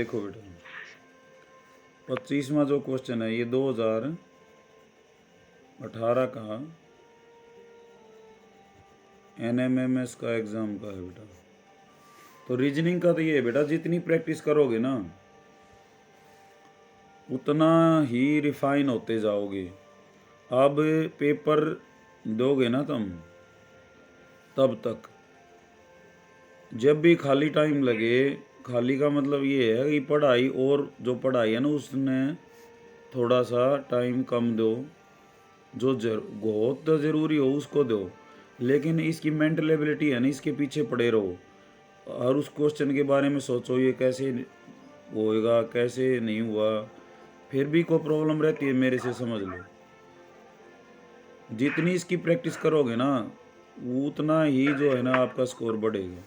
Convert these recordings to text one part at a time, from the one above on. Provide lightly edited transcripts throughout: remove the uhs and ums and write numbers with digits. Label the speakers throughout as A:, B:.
A: देखो बेटा 25वां जो क्वेश्चन है ये 2018 का NMMS का एग्जाम का है बेटा। तो रीजनिंग का तो ये है बेटा, जितनी प्रैक्टिस करोगे ना उतना ही रिफाइन होते जाओगे। अब पेपर दोगे ना तुम, तब तक जब भी खाली टाइम लगे, खाली का मतलब ये है कि पढ़ाई, और जो पढ़ाई है ना उसने थोड़ा सा टाइम कम दो, जो बहुत ज़रूरी हो उसको दो, लेकिन इसकी मेंटल एबिलिटी है ना, इसके पीछे पड़े रहो और उस क्वेश्चन के बारे में सोचो ये कैसे होएगा, कैसे नहीं हुआ। फिर भी कोई प्रॉब्लम रहती है मेरे से समझ लो, जितनी इसकी प्रैक्टिस करोगे ना उतना ही जो है ना आपका स्कोर बढ़ेगा।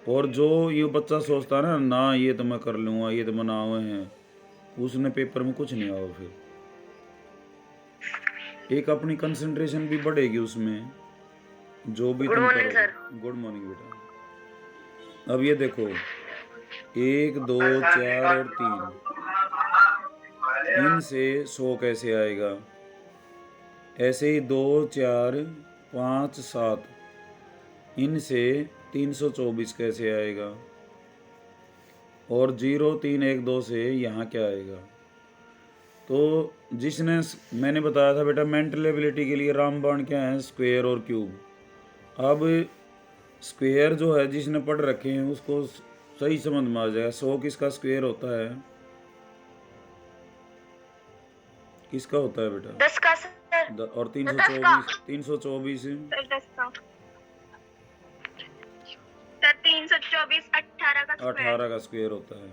A: और जो ये बच्चा सोचता है ना ये तो मैं कर लूँगा, ये तो बना हुए हैं, उसने पेपर में कुछ नहीं आओ। फिर एक अपनी कंसंट्रेशन भी बढ़ेगी उसमें, जो भी तुम करोगे। गुड मॉर्निंग बेटा। अब ये देखो 1 2 4 और 3, इनसे 100 कैसे आएगा? ऐसे ही 2 4 5 7, इनसे 324 कैसे आएगा? और 0 3 1 2 से यहाँ क्या आएगा? तो जिसने, मैंने बताया था बेटा मेंटल एबिलिटी के लिए रामबाण क्या है, स्क्वायर और क्यूब। अब स्क्वायर जो है जिसने पढ़ रखे हैं उसको सही समझ में आ जाएगा। 100 किसका स्क्वायर होता है? किसका होता है बेटा?
B: 10 का सर।
A: और 324 324
B: 324
A: 18 का स्क्वायर होता है।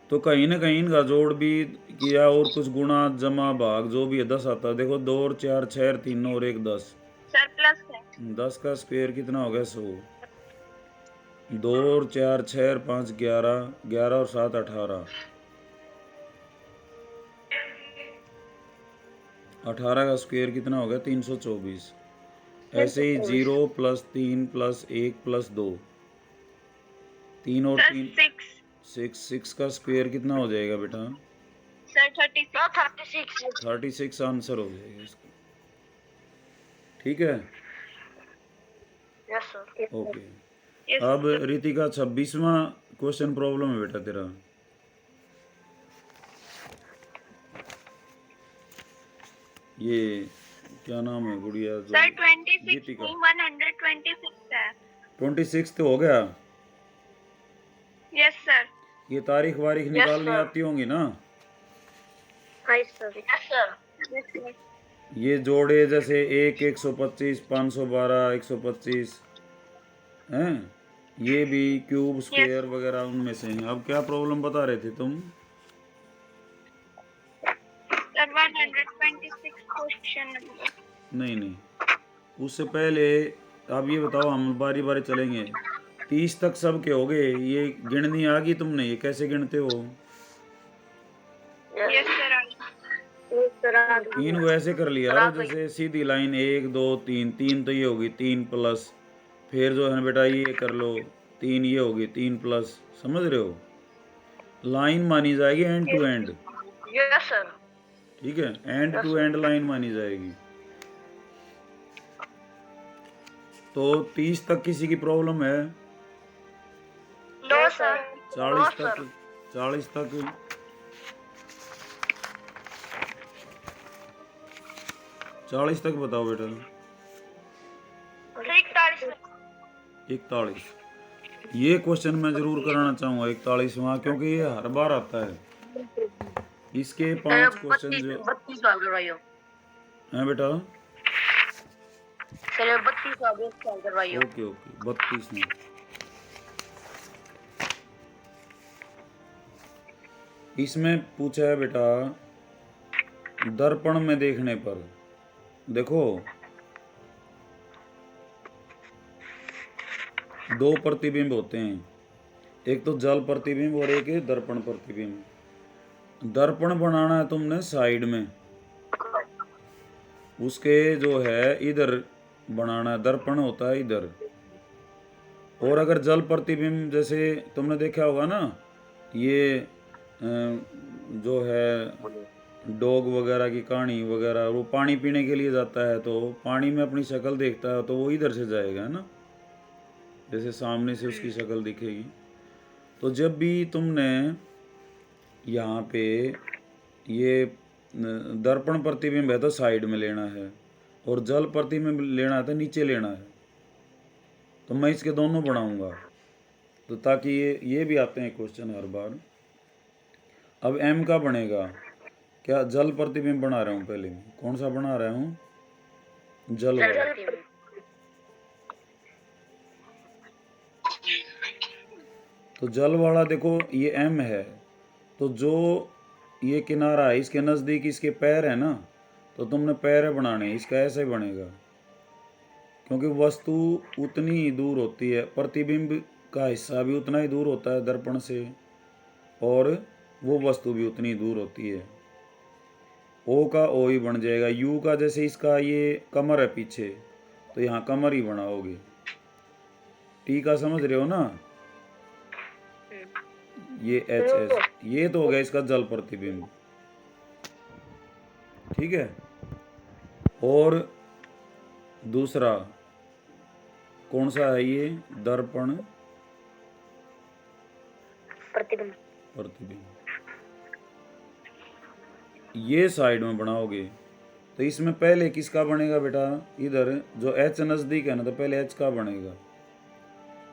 A: तो कहीं ना कहीं इनका जोड़ भी किया और कुछ गुणा जमा भाग जो भी है 10 आता है। देखो 2 और 4 6 और 3 और 1 10,
B: सर प्लस है
A: 10 का स्क्वायर कितना हो गया? 100। 2 और 4 6 और 5 11, 11 और 7 18, 18 का स्क्वायर कितना हो गया? 324। ऐसे ही 0 प्लस 3 प्लस 1 प्लस 2, 3 और 3 6 का स्क्वायर कितना हो जाएगा बेटा?
B: सर 36
A: 36 आंसर हो जाएगा इसका। ठीक है,
B: यस सर।
A: ओके। अब रितिका 26वां क्वेश्चन प्रॉब्लम है बेटा तेरा। ये क्या नाम है गुड़िया जो?
B: सर 26
A: गीतिका।
B: 126 है।
A: 26 तो हो गया।
B: Yes sir.
A: ये तारीख वारीख निकालनी आती होंगी ना?
B: Yes sir.
A: ये जोड़े जैसे 1 125 512 125 हैं, ये भी क्यूब स्क्वायर वगैरह उनमें से हैं। अब क्या प्रॉब्लम बता रहे थे तुम?
B: सर 126 क्वेश्चन
A: नहीं, उससे पहले आप ये बताओ, हम बारी बारी चलेंगे। 30 तक सब के हो गए, ये गिननी आ गई तुमने? ये कैसे गिनते हो?
B: Yes sir.
A: इनको ऐसे कर लिया यार, जैसे सीधी लाइन 1 2 3, 3 तो ये होगी 3 प्लस, फिर जो है ना बेटा ये कर लो 3, ये होगी 3 प्लस। समझ रहे हो? लाइन मानी जाएगी end to end.
B: Yes sir.
A: ठीक है, एंड टू एंड लाइन मानी जाएगी। तो 30 तक किसी की प्रॉब्लम है?
B: No sir.
A: 40 तक, 40 तक, 40 तक बताओ बेटा। 41, ये क्वेश्चन मैं जरूर कराना चाहूँगा 41वां, क्योंकि ये हर बार आता है। इसके 5 क्वेश्चन जो
B: 32 सॉल्व करवाइयो
A: हैं बेटा।
B: Sir 32 solve करवाइयो।
A: ओके 32 में इसमें पूछा है बेटा, दर्पण में देखने पर देखो 2 प्रतिबिंब होते हैं, एक तो जल प्रतिबिंब और एक है दर्पण प्रतिबिंब। दर्पण बनाना है तुमने साइड में, उसके जो है इधर बनाना है, दर्पण होता है इधर। और अगर जल प्रतिबिंब जैसे तुमने देखा होगा ना, ये जो है डॉग वगैरह की कहानी वगैरह, वो पानी पीने के लिए जाता है तो पानी में अपनी शक्ल देखता है तो वो इधर से जाएगा, है ना, जैसे सामने से उसकी शक्ल दिखेगी। तो जब भी तुमने यहाँ पे ये दर्पण प्रतिबिंब है तो साइड में लेना है, और जल प्रतिबिंब लेना है तो नीचे लेना है। तो मैं इसके दोनों बनाऊंगा, तो ताकि ये भी आते हैं क्वेश्चन हर बार। अब एम का बनेगा क्या? जल प्रतिबिंब बना रहा हूँ पहले मैं। कौन सा बना रहा हूँ? जल वाला। तो जल वाला देखो ये एम है, तो जो ये किनारा है इसके नज़दीक इसके पैर है ना, तो तुमने पैर बनाने, इसका ऐसे बनेगा, क्योंकि वस्तु उतनी ही दूर होती है, प्रतिबिंब का हिस्सा भी उतना ही दूर होता है दर्पण से, और वो वस्तु भी उतनी ही दूर होती है। ओ का ओ ही बन जाएगा। यू का जैसे इसका ये कमर है पीछे, तो यहाँ कमर ही बनाओगे। टी का समझ रहे हो ना? ये एच एस, ये तो हो गया इसका जल प्रतिबिंब, ठीक है। और दूसरा कौन सा है? ये दर्पण प्रतिबिंब। ये साइड में बनाओगे तो इसमें पहले किसका बनेगा बेटा? इधर जो एच नज़दीक है ना, तो पहले एच का बनेगा,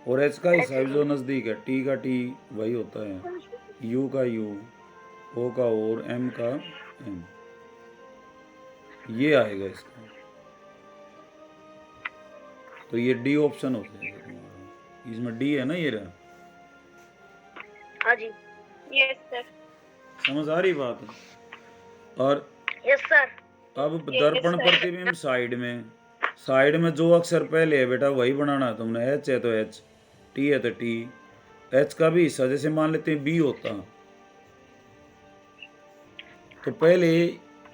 A: और एच का हिस्सा जो नज़दीक है, टी का टी वही होता है, यू का यू, ओ का ओ, और एम का एम, ये आएगा इसका। तो ये डी ऑप्शन हो जाएगा तुम्हारा। इसमें डी है ना, ये रहा।
B: हाँ जी। Yes sir.
A: समझ आ रही बात? और
B: यस सर।
A: अब दर्पण प्रतिबिंब साइड में जो अक्षर पहले है बेटा वही बनाना है तुमने। एच है तो एच, टी है तो टी। एच का भी हिस्सा जैसे मान लेते हैं बी होता, तो पहले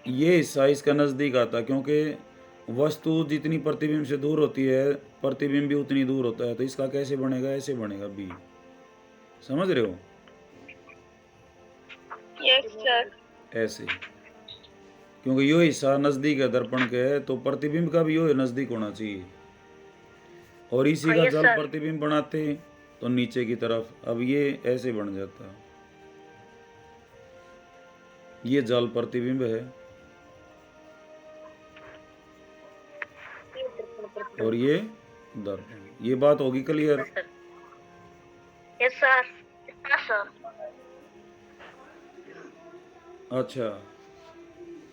A: ये हिस्सा इसका नज़दीक आता, क्योंकि वस्तु जितनी प्रतिबिंब से दूर होती है प्रतिबिंब भी उतनी दूर होता है। तो इसका कैसे बनेगा? ऐसे बनेगा बी। समझ रहे हो?
B: Yes sir.
A: ऐसे, क्योंकि यो हिस्सा नज़दीक है दर्पण के, तो प्रतिबिंब का भी यो नज़दीक होना चाहिए। और इसी का जल प्रतिबिंब बनाते तो नीचे की तरफ, अब ये ऐसे बन जाता, ये जल प्रतिबिंब है, और ये दर्पण। ये बात होगी clear?
B: Yes sir. Yes sir.
A: अच्छा,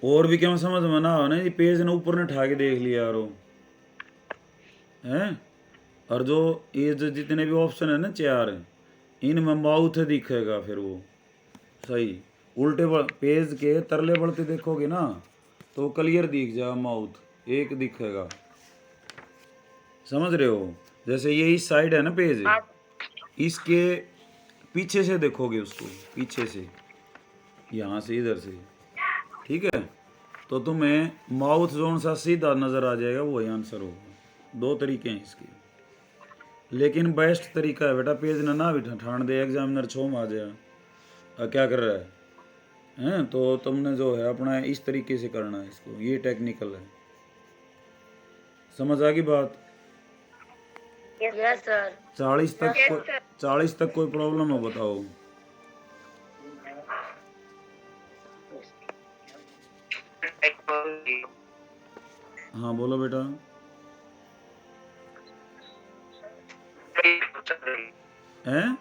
A: और भी क्या समझ में ना हो ना? ये पेज ने ऊपर ने ठा के देख लिया यारो, हैं? और जो ये जो जितने भी ऑप्शन है ना चार, इनमें माउथ दिखेगा, फिर वो सही उल्टे पेज के तरले बढ़ते देखोगे ना तो क्लियर दिख जाएगा, माउथ एक दिखेगा। समझ रहे हो? जैसे ये इस साइड है ना पेज, इसके पीछे से देखोगे उसको, पीछे से, यहाँ से इधर से, ठीक है, तो तुम्हें माउथ जोन सा सीधा नज़र आ जाएगा, वही आंसर होगा। दो तरीके हैं इसके, लेकिन बेस्ट तरीका है बेटा पेज ना भी ठाण दे, एग्जामिनर छो में आ जाए क्या कर रहा है, तो तुमने जो है अपना इस तरीके से करना है इसको, ये टेक्निकल है। समझ आ गई बात?
B: Yes sir.
A: 40 तक कोई प्रॉब्लम हो बताओ? हाँ बोलो बेटा। हैं?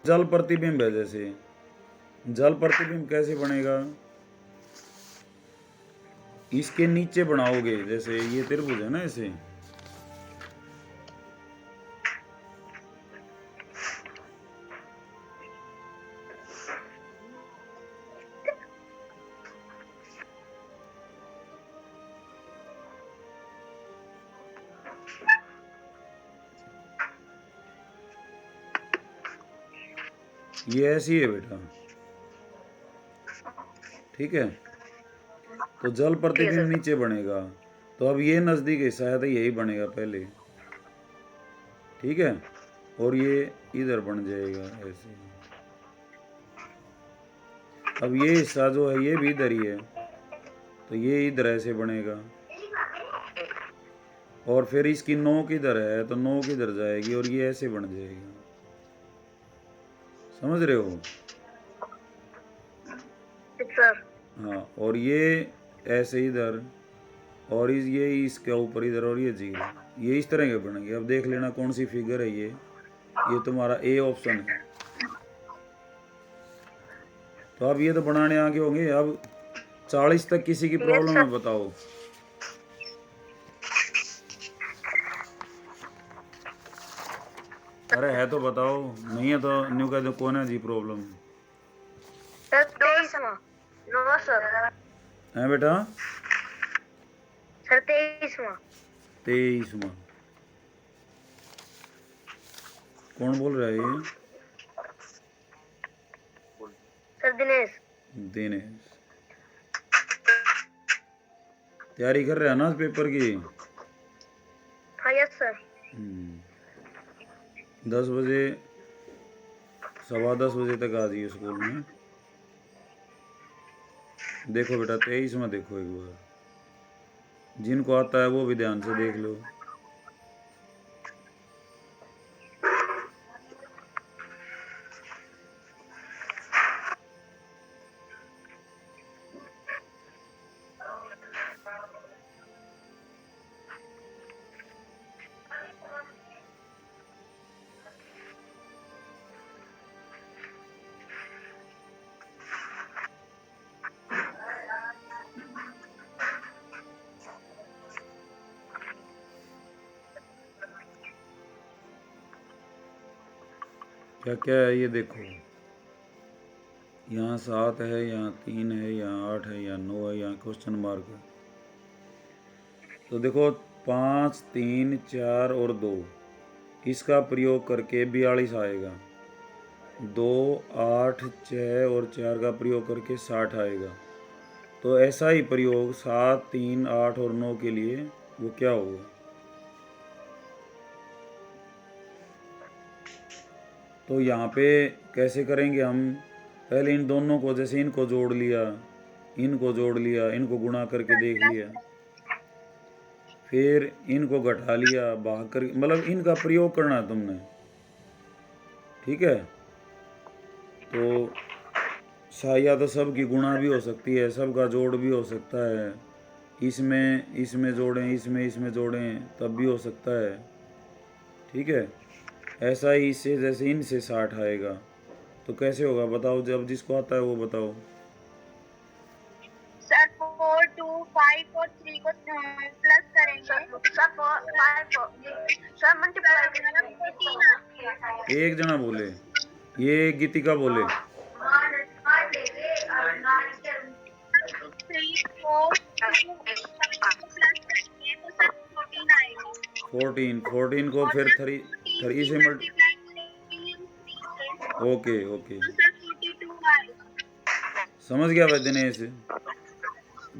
A: जल प्रतिबिंब है, जैसे जल प्रतिबिंब कैसे बनेगा? इसके नीचे बनाओगे, जैसे ये त्रिभुज है ना, ऐसे ये ऐसी है बेटा, ठीक है। तो जल प्रतिबिंब नीचे बनेगा, तो अब ये नज़दीक हिस्सा है तो यही बनेगा पहले, ठीक है, और ये इधर बन जाएगा ऐसे। अब ये हिस्सा जो है ये भी इधर ही है, तो ये इधर ऐसे बनेगा, और फिर इसकी नोक इधर है तो नोक इधर जाएगी और ये ऐसे बन जाएगा। समझ रहे हो?
B: Yes sir.
A: हाँ, और ये ऐसे इधर, और ये इसके ऊपर इधर, और ये जीरो, ये इस तरह के बनेंगे। अब देख लेना कौन सी फिगर है ये तुम्हारा ए ऑप्शन है। तो अब ये तो बनाने आगे होंगे। अब 40 तक किसी की प्रॉब्लम है बताओ? अरे है तो बताओ, नहीं है तो न्यू कह दो कौन है जी प्रॉब्लम
B: सर 23वां। No sir.
A: है बेटा?
B: सर 23वां।
A: 23वां। कौन बोल रहा है ये?
B: सर दिनेश।
A: दिनेश। तैयारी कर रहा है ना पेपर की?
B: हाँ यस सर।
A: 10 बजे, 10:15 तक आ जाइए स्कूल में। देखो बेटा 23 में देखो एक बार, जिनको आता है वो भी ध्यान से देख लो। क्या क्या है ये देखो, यहाँ 7 है, यहाँ 3 है, यहाँ 8 है, यहाँ 9 है, यहाँ क्वेश्चन मार्क है। तो देखो 5, 3, 4 और 2, इसका प्रयोग करके 42 आएगा। 2, 8, 6 और 4 का प्रयोग करके 60 आएगा। तो ऐसा ही प्रयोग 7, 3, 8 और 9 के लिए वो क्या होगा? तो यहाँ पे कैसे करेंगे हम? पहले इन दोनों को, जैसे इनको जोड़ लिया, इनको जोड़ लिया, इनको गुणा करके देख लिया, फिर इनको घटा लिया, भाग कर, मतलब इनका प्रयोग करना है तुमने। ठीक है? तो या तो सब की गुणा भी हो सकती है, सब का जोड़ भी हो सकता है, इसमें इसमें जोड़ें, इसमें इसमें जोड़ें, तब भी हो सकता है। ठीक है? ऐसा ही इससे, जैसे इनसे 60 आएगा तो कैसे होगा बताओ? जब जिसको आता है वो बताओ।
B: सर 4, 2, 5 और 3 को प्लस करेंगे। सर 4, 5 सर मल्टीप्लाई करेंगे।
A: एक जना बोले, ये गीतिका बोले।
B: 3, 4 प्लस करेंगे तो सर 14 आएगा।
A: 14 को फिर 3 से
B: मल्टीप्लाई करेंगे 3 से
A: ओके ओके,
B: तो सर 42 आएगा।
A: समझ गया भाई दिनेश?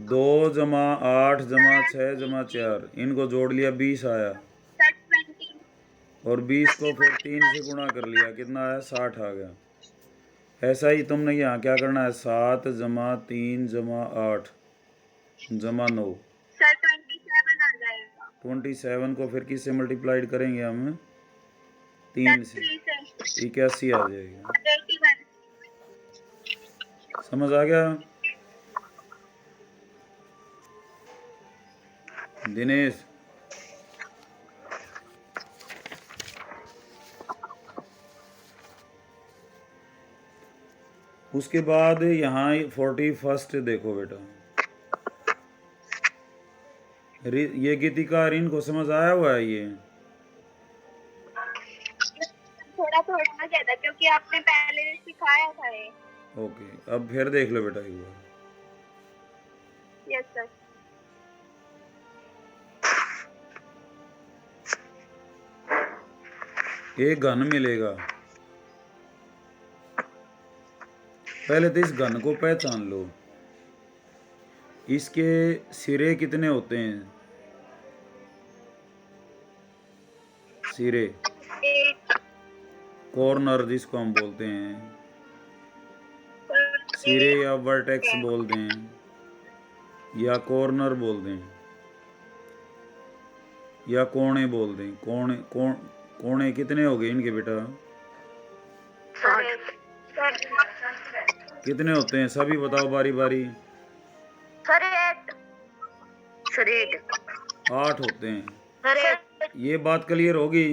A: 2 जमा 8 जमा 6 जमा 4, इनको जोड़ लिया 20 आया,
B: सर 20
A: और 20 को फिर 3 से गुणा कर लिया, कितना आया? 60 आ गया। ऐसा ही तुमने यहाँ क्या करना है? 7 जमा 3 जमा 8 जमा 9,
B: सर 27 आ जाएगा।
A: 27 को फिर किससे मल्टीप्लाइड करेंगे हम? 3 से, 81 आ जाएगा।
B: 81
A: समझ आ गया दिनेश? उसके बाद यहाँ 41 देखो बेटा, ये गीतिका रीन को समझ आया हुआ है ये?
B: थोड़ा थोड़ा ज्यादा, क्योंकि आपने पहले सिखाया था ये।
A: ओके, अब फिर देख लो बेटा एक बार।
B: Yes sir.
A: एक घन मिलेगा, पहले तो इस घन को पहचान लो। इसके सिरे कितने होते हैं? सिरे कॉर्नर जिसको हम बोलते हैं, सिरे या वर्टेक्स बोल दें या कॉर्नर बोल दें या कोने बोल दें। कोने कितने हो गए इनके बेटा? कितने होते हैं सभी बताओ बारी बारी।
B: सर 8
A: 8 होते हैं।
B: सर
A: ये बात क्लियर होगी?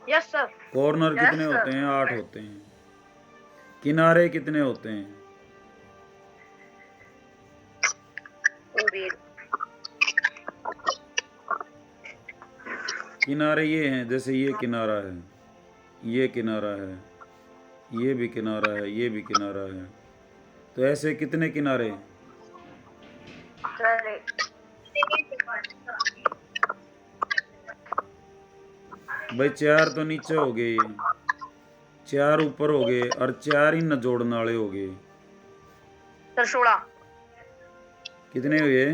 B: Yes sir.
A: कॉर्नर
B: Yes,
A: कितने
B: sir.
A: होते हैं? 8 होते हैं। किनारे कितने होते हैं? किनारे ये हैं, जैसे ये किनारा है, ये किनारा है, ये भी किनारा है, ये भी किनारा है, तो ऐसे कितने किनारे? भाई 4 तो नीचे हो गए, 4 ऊपर हो गए और 4 ही न जोड़ने वाले हो गए।
B: सर 16
A: कितने हुए?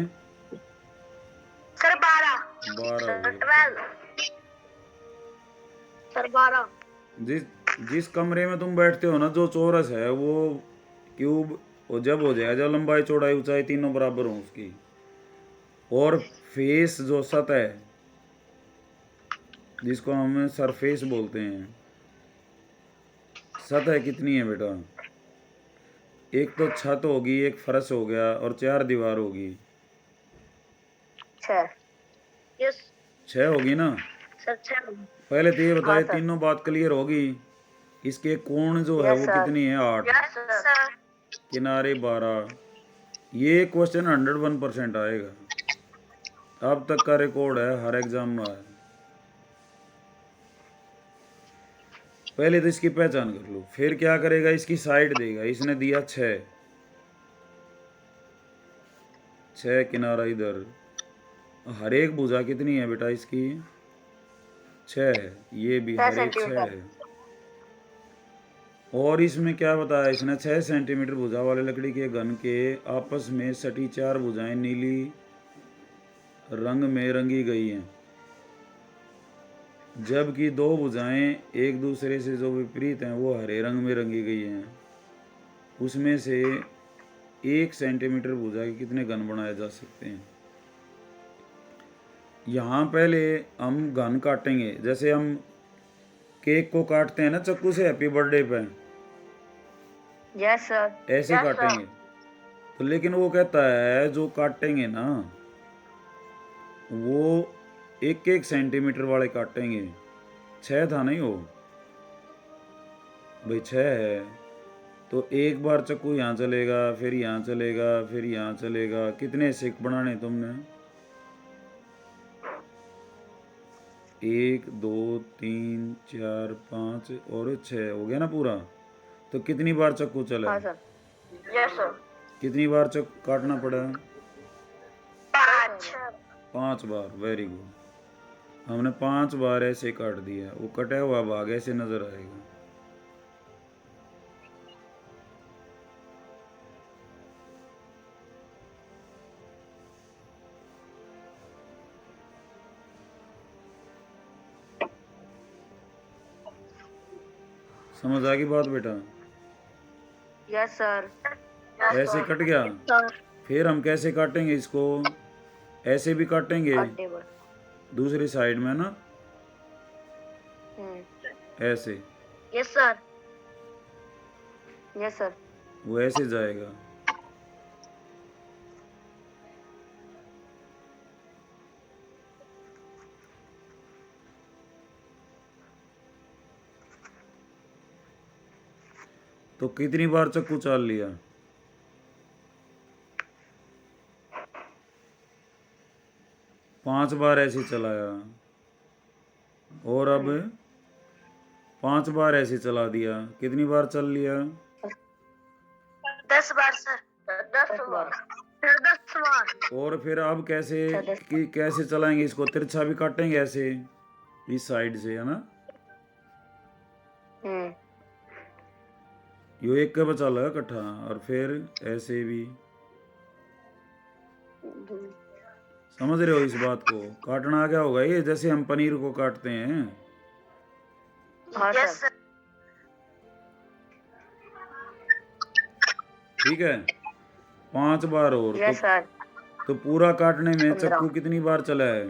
B: सर 12
A: 12 हो गए।
B: 12 सर 12
A: जिस कमरे में तुम बैठते हो ना, जो चौरस है वो क्यूब, वो जब हो जाएगा जब लंबाई चौड़ाई ऊंचाई तीनों बराबर हो उसकी, और फेस जो सतह है जिसको हम सरफेस बोलते हैं, सतह कितनी है बेटा? एक तो छत होगी, एक फर्श हो गया और 4 दीवार होगी।
B: 6 यस
A: 6 होगी ना?
B: सर 6
A: पहले तो ये बताइए,
B: हाँ, सर।
A: तीनों बात क्लियर होगी? इसके कोण जो है
B: Yes,
A: वो
B: sir.
A: कितनी है? 8।
B: Yes sir.
A: किनारे 12। ये क्वेश्चन 101% आएगा, अब तक का रिकॉर्ड है, हर एग्जाम में है। पहले तो इसकी पहचान कर लो, फिर क्या करेगा, इसकी साइड देगा। इसने दिया 6 किनारा इधर, हर एक भुजा कितनी है बेटा इसकी? 6 है, ये भी हर एक 6 है। और इसमें क्या बताया इसने? 6 सेंटीमीटर भुजा वाले लकड़ी के घन के आपस में सटी 4 भुजाएं नीली रंग में रंगी गई हैं, जबकि 2 भुजाएं एक दूसरे से जो विपरीत हैं वो हरे रंग में रंगी गई हैं। उसमें से 1 सेंटीमीटर भुजा के कितने घन बनाए जा सकते हैं? यहाँ पहले हम घन काटेंगे, जैसे हम केक को काटते हैं ना चाकू से हैप्पी बर्थडे पे,
B: यस सर।
A: ऐसे काटेंगे। तो लेकिन वो कहता है जो काटेंगे ना वो 1-1 सेंटीमीटर वाले काटेंगे। 6 था नहीं वो भाई, 6 है तो एक बार चाकू यहाँ चलेगा, फिर यहाँ चलेगा, फिर यहाँ चलेगा। कितने सिक बनाने तुमने? 1 2 3 4 5 और 6 हो गया ना पूरा। तो कितनी बार चाकू चला?
B: हाँ सर। Yes sir.
A: कितनी बार चाकू काटना पड़ा?
B: 5
A: 5 बार। वेरी गुड, हमने 5 बार ऐसे काट दिया, वो कटा हुआ भाग ऐसे नजर आएगा। समझ आ गई बात बेटा?
B: Yes sir.
A: ऐसे कट गया, फिर हम कैसे काटेंगे इसको? ऐसे भी काटेंगे दूसरी साइड में ना, ऐसे।
B: Yes sir. Yes sir.
A: वो ऐसे जाएगा। तो कितनी बार चाकू चाल लिया? 5 बार ऐसे चलाया, और अब 5 बार ऐसे चला दिया। कितनी बार चल लिया?
B: 10 बार सर। 10 बार। 10 बार।
A: और फिर अब कैसे चलाएंगे इसको? तिरछा भी काटेंगे ऐसे, इस साइड से, है ना? यो एक का बचा लगा इकट्ठा, और फिर ऐसे भी। समझ रहे हो इस बात को? काटना आ गया होगा ये, जैसे हम पनीर को काटते हैं।
C: हाँ सर।
A: ठीक है, 5 बार और।
C: Yes sir.
A: तो पूरा काटने में
C: 15।
A: चक्कू कितनी बार चला है?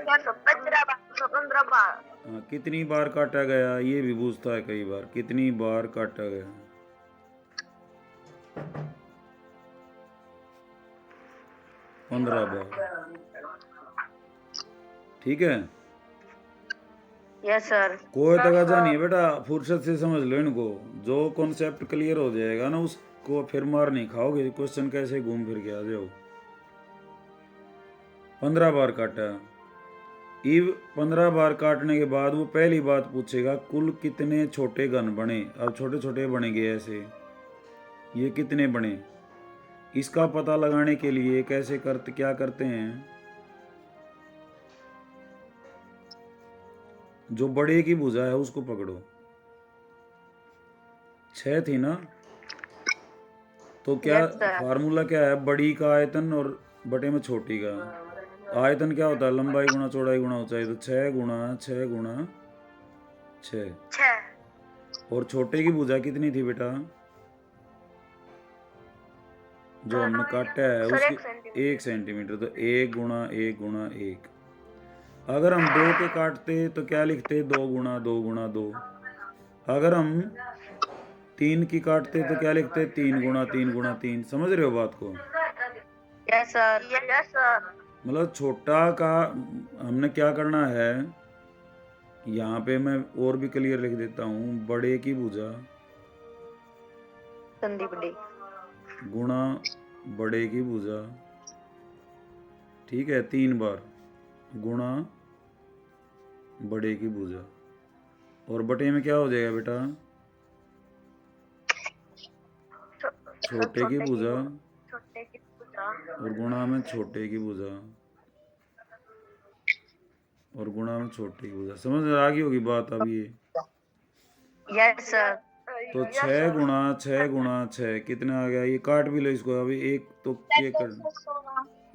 B: 15 बार, 15 बार।
A: हाँ, कितनी बार काटा गया ये भी पूछता है कई बार, कितनी बार काटा गया। 15 बार। ठीक है,
C: यस सर।
A: कोई तगाजा नहीं है बेटा, फुर्सत से समझ लो इनको। जो कॉन्सेप्ट क्लियर हो जाएगा ना उसको फिर मार नहीं खाओगे, क्वेश्चन कैसे घूम फिर के आ जाओ। 15 बार काटा। इव 15 बार काटने के बाद वो पहली बात पूछेगा कुल कितने छोटे गन बने। अब छोटे छोटे बनेंगे ऐसे, ये कितने बने। इसका पता लगाने के लिए क्या करते हैं, जो बड़े की भुजा है उसको पकड़ो। 6 थी ना, तो क्या
C: Yes, sir.
A: फार्मूला क्या है, बड़ी का आयतन और बटे में छोटी का। आयतन क्या होता है, लंबाई गुणा चौड़ाई गुणा ऊंचाई। तो 6 गुणा 6 गुणा 6।
B: 6।
A: और छोटे की भुजा कितनी थी बेटा, जो हमने काटा है
B: सर,
A: उसकी 1 सेंटीमीटर। तो 1 गुणा 1 गुणा 1। अगर हम 2 के काटते तो क्या लिखते, 2 गुणा 2 गुणा 2। अगर हम 3 की काटते तो क्या लिखते, 3 गुणा 3 गुणा 3। समझ रहे हो बात को?
C: Yes sir.
B: Yes sir.
A: मतलब छोटा का हमने क्या करना है, यहाँ पे मैं और भी क्लियर लिख देता हूँ। बड़े की भुजा
C: संधि बड़ी
A: गुणा बड़े की भुजा, ठीक है, 3 बार गुणा बड़े की भुजा। और बटे में क्या हो जाएगा बेटा, छोटे की भुजा
B: छोटे की भुजा
A: और गुणा में छोटे की भुजा और गुणा में छोटे की भुजा। समझ में आ गई होगी बात अब ये।
C: Yes sir.
A: तो 6 गुणा 6 गुणा 6 कितना आ गया, ये काट भी लो इसको अभी। एक तो ये कर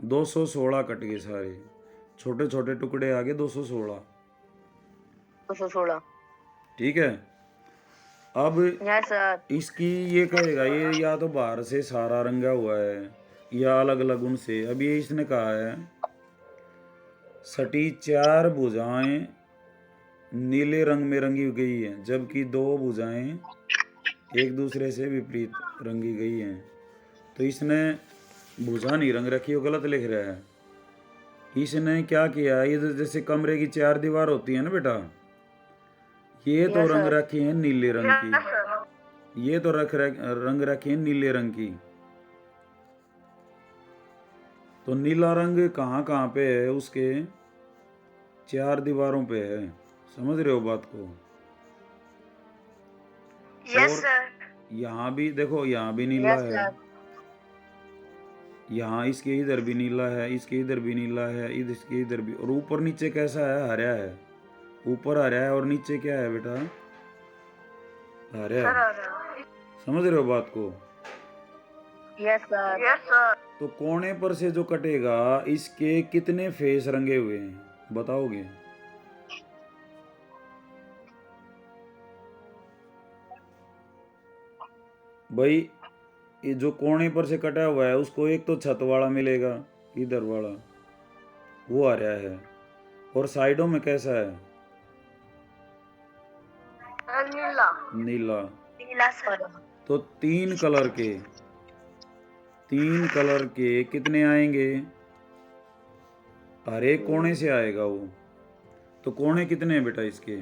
A: 216 कट गए सारे, छोटे छोटे टुकड़े आ गए 216।
C: 216।
A: ठीक है, अब
C: यस सर।
A: इसकी ये कहेगा, ये या तो बाहर से सारा रंगा हुआ है या अलग अलग उनसे। अब ये इसने कहा है सटी 4 भुजाएं नीले रंग में रंगी गई हैं, जबकि 2 भुजाएं एक दूसरे से विपरीत रंगी गई हैं। तो इसने भुजा नहीं रंग रखी, वो गलत लिख रहा है। इसने क्या किया, ये जैसे कमरे की 4 दीवार होती है ना बेटा, ये तो
C: Yes,
A: रंग
C: sir.
A: रखी है नीले रंग की, ये तो रंग रखी है नीले रंग की। तो नीला रंग कहाँ कहाँ पे है, उसके 4 दीवारों पे है। समझ रहे हो बात को?
B: यस
A: और
B: सर।
A: यहाँ भी देखो, यहाँ भी नीला
C: यस
A: है,
C: सर।
A: यहाँ इसके इधर भी नीला है, इसके इधर भी नीला है, इसके इधर भी। और ऊपर नीचे कैसा है, हरा है। ऊपर हरा है और नीचे क्या है बेटा, हरा है। समझ रहे हो बात को?
C: Yes sir.
B: Yes sir.
A: तो कोने पर से जो कटेगा, इसके कितने फेस रंगे हुए हैं बताओगे? भाई ये जो कोने पर से कटा हुआ है उसको एक तो छत वाला मिलेगा, इधर वाला वो आ रहा है। और साइडों में कैसा है,
B: नीला।
A: नीला।
B: नीला सर।
A: तो 3 कलर के कितने आएंगे, हर एक कोने से आएगा वो। तो कोने कितने हैं बेटा इसके,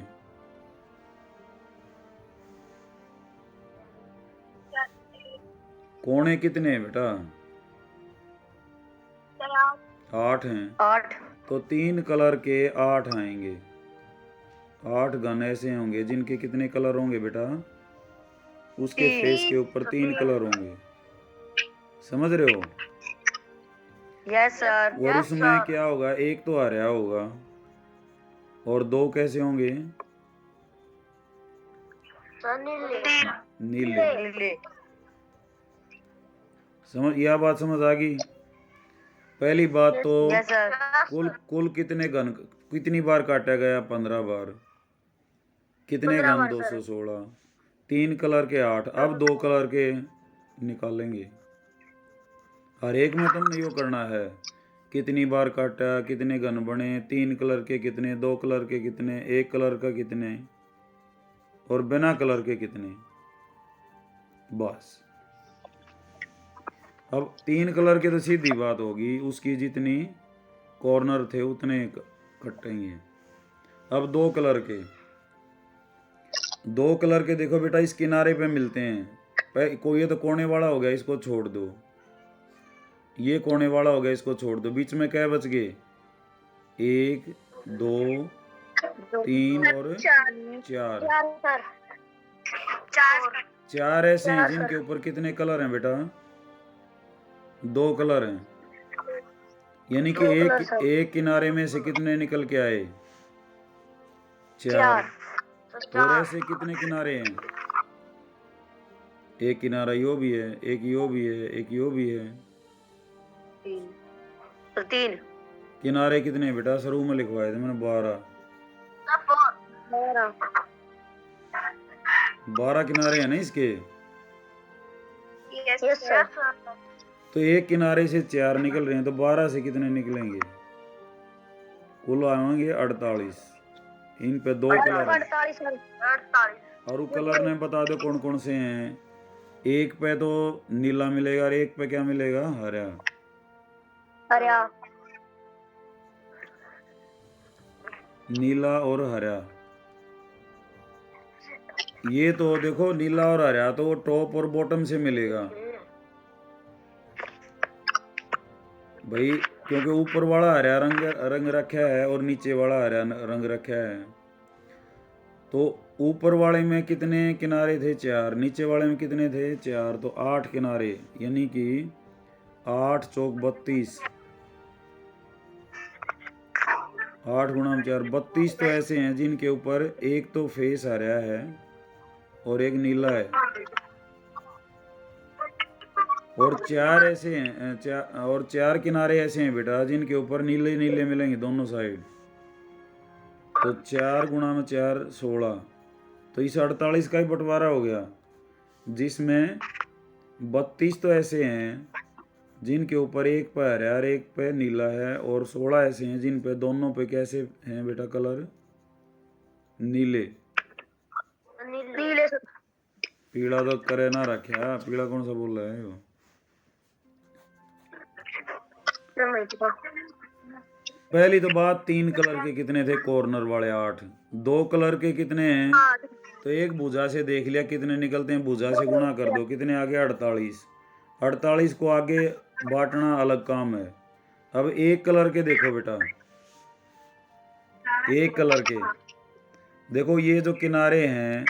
A: कोने कितने हैं बेटा, 8 हैं।
C: 8।
A: तो 3 कलर के 8 आएंगे। 8 गन ऐसे होंगे जिनके कितने कलर होंगे बेटा, उसके फेस के ऊपर 3 कलर होंगे। समझ रहे हो?
C: Yes sir.
A: और उसमें क्या होगा, एक तो हरा होगा और 2 कैसे होंगे, नीले।
C: नीले।
A: समझ, यह बात समझ आ गई? पहली बात तो
C: यस सर।
A: कुल कितने गन कितनी बार काटा गया, 15 बार। कितने घन 216, 3 कलर के 8। अब 2 कलर के निकालेंगे। हर एक में तुमने यो करना है, कितनी बार काटा, कितने घन बने, 3 कलर के कितने, 2 कलर के कितने, 1 कलर का कितने और बिना कलर के कितने। बस अब 3 कलर के तो सीधी बात होगी, उसकी जितनी कॉर्नर थे उतने कटेंगे। अब 2 कलर के, 2 कलर के देखो बेटा इस किनारे पे मिलते हैं। कोई ये तो कोने वाला हो गया, इसको छोड़ दो। ये कोने वाला हो गया, इसको छोड़ दो। बीच में क्या बच गए? 1 2 3 और 4। चार ऐसे हैं जिनके ऊपर कितने कलर हैं बेटा? 2 कलर हैं। यानी कि एक किनारे में से कितने निकल के आए? 4। और ऐसे कितने किनारे हैं? एक किनारा यो भी है, एक यो भी है, एक यो भी है।
C: 3
A: किनारे कितने हैं बेटा? शुरू में लिखवाए थे मैंने 12। 12 किनारे हैं ना इसके।
B: Yes sir.
A: तो एक किनारे से 4 निकल रहे हैं, तो 12 से कितने निकलेंगे? कुल आएंगे 48। इन पे 2 कलर हैं।
B: 48।
A: और वो कलर ने बता दो कौन कौन से हैं। एक पे तो नीला मिलेगा और एक पे क्या मिलेगा? हरा। नीला और हरा। ये तो देखो नीला और हरा तो वो टॉप और बॉटम से मिलेगा भाई, क्योंकि ऊपर वाला हरा रंग रखा है और नीचे वाला हरा रंग रखा है। तो ऊपर वाले में कितने किनारे थे? 4। नीचे वाले में कितने थे? 4। तो 8 किनारे, यानी कि 8 चौक 32। 8 गुणा 4 32 तो ऐसे हैं जिनके ऊपर एक तो फेस हरा है और एक नीला है, और 4 ऐसे हैं और 4 किनारे ऐसे हैं बेटा जिनके ऊपर नीले नीले मिलेंगे दोनों साइड। तो 4 गुणा 4 16। तो इस 48 का ही बंटवारा हो गया, जिसमें 32 तो ऐसे हैं जिनके ऊपर एक पे हरा और एक पे नीला है, और 16 ऐसे हैं जिन पे दोनों पे कैसे हैं बेटा कलर? नीले। पीला तो करे ना रखा, पीला कौन सा बोल रहा है वो? पहली तो बात 3 कलर के कितने थे कॉर्नर वाले? 8। 2 कलर के कितने हैं? तो एक भुजा से देख लिया कितने निकलते हैं, भुजा से गुणा कर दो, कितने आगे? 48। 48 को आगे बांटना अलग काम है। अब एक कलर के देखो बेटा, एक कलर के देखो, ये जो किनारे हैं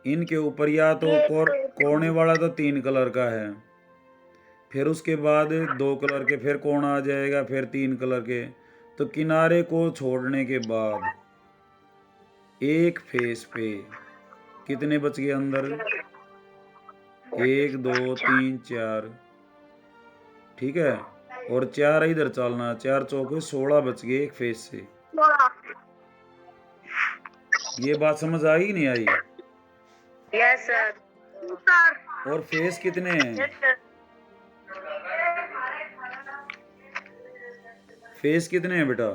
A: इनके ऊपर या तो कोने वाला तो 3 कलर का है, फिर उसके बाद 2 कलर के, फिर कोना आ जाएगा, फिर 3 कलर के। तो किनारे को छोड़ने के बाद एक फेस पे कितने बच गए अंदर? 1 2 3 4। ठीक है, और 4 इधर चलना, 4 चौके 16 बच गए एक फेस से। ये बात समझ आई कि नहीं आई?
C: Yes sir.
A: और फेस कितने हैं? फेस कितने हैं बेटा?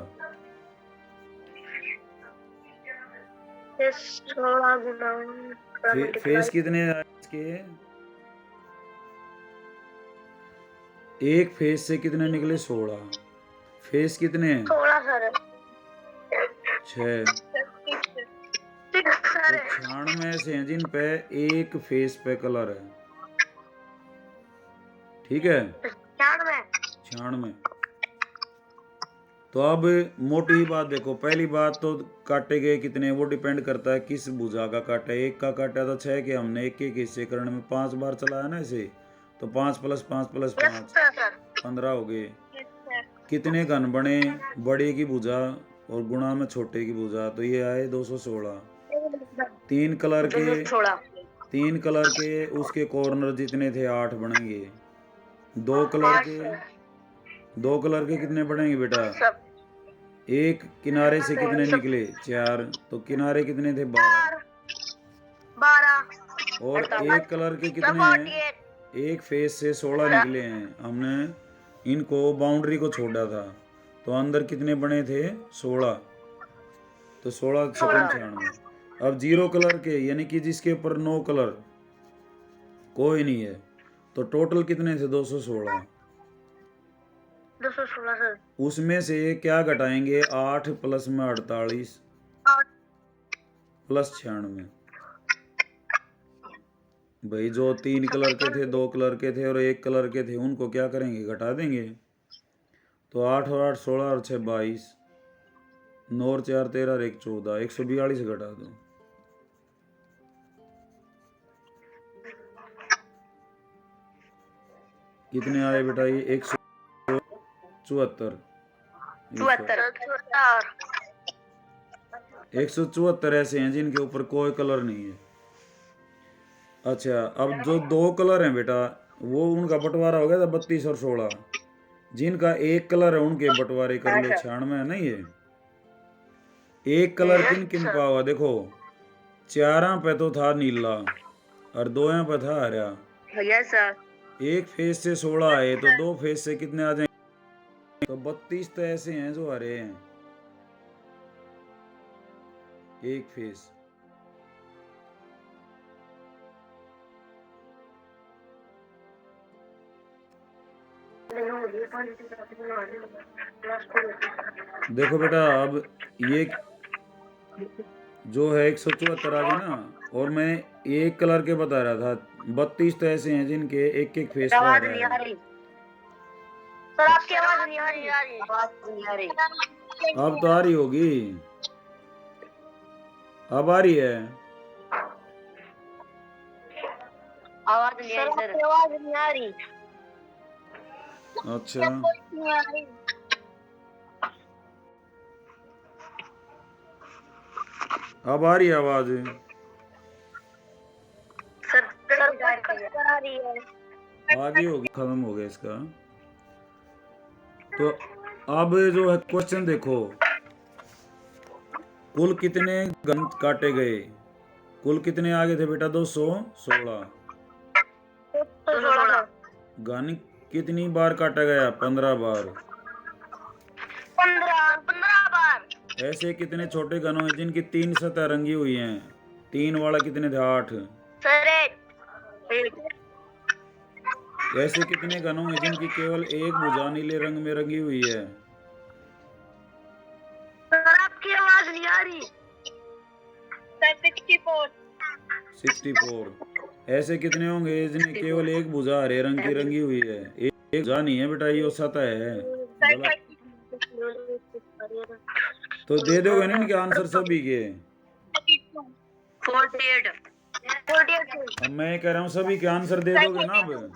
B: 16 गुना
A: फेस कितने हैं इसके? एक फेस से कितने निकले? 16। फेस कितने हैं?
B: 16 सर।
A: 6। तो 96 ऐसे हैं जिन पे एक फेस पे कलर है। ठीक है, 96। तो अब मोटी ही बात देखो, पहली बात तो काटे गए कितने, वो डिपेंड करता है किस भुजा का काटा है। एक का काटा तो 6 के, हमने एक एक हिस्से करने में 5 बार चलाया ना इसे, तो 5 + 5 + 5 15 हो गए। कितने घन बने? बड़े की भुजा और गुणा में छोटे की भुजा, तो ये आए 216। 3 कलर के, 3 कलर के उसके कॉर्नर जितने थे 8 बनेंगे। 2 कलर के, 2 कलर के कितने बनेंगे बेटा? एक किनारे से कितने निकले? 4। तो किनारे कितने थे? 12। और एक कलर के कितने हैं? एक फेस से 16 निकले हैं। हमने इनको बाउंड्री को छोड़ा था तो अंदर कितने बने थे? 16। तो 16 छप्पन 96। अब 0 कलर के यानी कि जिसके ऊपर नो कलर कोई नहीं है तो टोटल कितने थे? 216।
B: 216 सर।
A: उसमें से क्या घटाएंगे? 8 प्लस में 48 प्लस 96। भाई जो 3 कलर के थे, 2 कलर के थे और 1 कलर के थे उनको क्या करेंगे? घटा देंगे। तो 8 और 8 16 और 6 22, 9 और 4 13 और 1 14, 142 घटा दो। कितने आए बेटा? ये 174। 174 ऐसे हैं जिनके ऊपर कोई कलर नहीं है। अच्छा, अब जो 2 कलर हैं बेटा वो उनका बंटवारा हो गया था 32 और 16। जिनका 1 कलर है उनके बंटवारे कर लो। 96 है नहीं है। 1 कलर किन किन का हुआ? देखो 4 पे तो था नीला और 2 पे था हरा।
C: Yes sir.
A: एक फेस से 16 आए तो 2 फेस से कितने आ जाएंगे? तो 32 तो ऐसे हैं जो हरे हैं। एक फेस। देखो बेटा अब ये जो है 174 आ गए ना, और मैं एक कलर के बता रहा था 32 तो ऐसे हैं जिनके एक एक फेस पे आ
C: आवाज
A: रहा
C: नहीं आ
A: है।
C: रही सर, आपकी आवाज नहीं आ रही। आवाज नहीं आ रही।
A: अब तो आ रही होगी। अब आ रही है।
C: आवाज नहीं आ रही सर।
B: आवाज नहीं आ रही।
A: अच्छा,
B: नहीं आ रही।
A: अब आ रही है आवाज।
C: सर
B: आ रही है।
A: आगे होगी, खत्म हो गया इसका। तो अब जो है क्वेश्चन देखो, कुल कितने गन काटे गए? कुल कितने आ गए थे बेटा? 216।
B: 216।
A: गन कितनी बार काटा गया? 15 बार।
B: 15 बार।
A: ऐसे कितने छोटे गनों हैं जिनकी 3 सतह रंगी हुई हैं? 3 वाला कितने थे? 8।
B: सर 8।
A: ऐसे कितने गनों हैं जिनकी केवल एक भुजा नीले रंग में रंगी हुई है?
B: सर आपकी आवाज नहीं आ रही। सर 64।
A: 64। ऐसे कितने होंगे जिनमें केवल एक भुजा हरे रंग की रंगी हुई है? एक भुजा नहीं है बेटा, ये सतह है। गलत। तो दे दोगे ना इनके आंसर सभी के?
C: 48।
A: अब मैं कह रहा हूँ सभी के आंसर दे दोगे ना अब?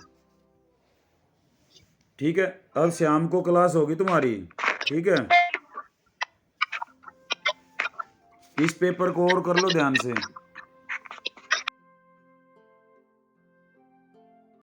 A: ठीक है, अब शाम को क्लास होगी तुम्हारी, ठीक है? इस पेपर को और कर लो ध्यान से।